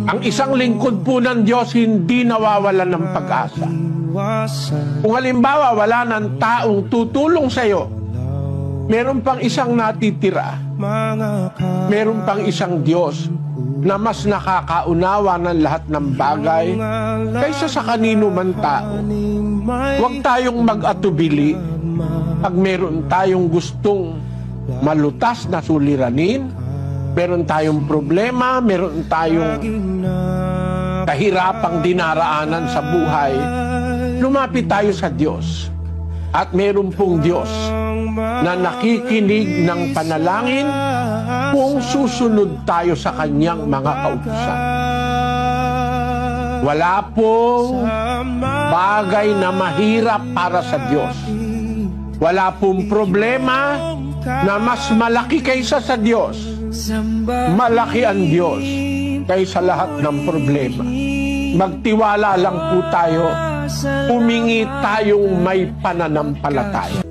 Ang isang lingkod po ng Diyos hindi nawawalan ng pag-asa. Kung halimbawa wala ng taong tutulong sa iyo, meron pang isang natitira, meron pang isang Diyos na mas nakakaunawa ng lahat ng bagay kaysa sa kanino man tao. Huwag tayong mag-atubili pag meron tayong gustong malutas na suliranin, meron tayong problema, meron tayong kahirapang dinaraanan sa buhay, lumapit tayo sa Diyos. At meron pong Diyos na nakikinig ng panalangin kung susunod tayo sa Kanyang mga kautusan. Wala pong bagay na mahirap para sa Diyos. Wala pong problema na mas malaki kaysa sa Diyos. Malaki ang Diyos kaysa lahat ng problema. Magtiwala lang po tayo, humingi tayong may pananampalataya.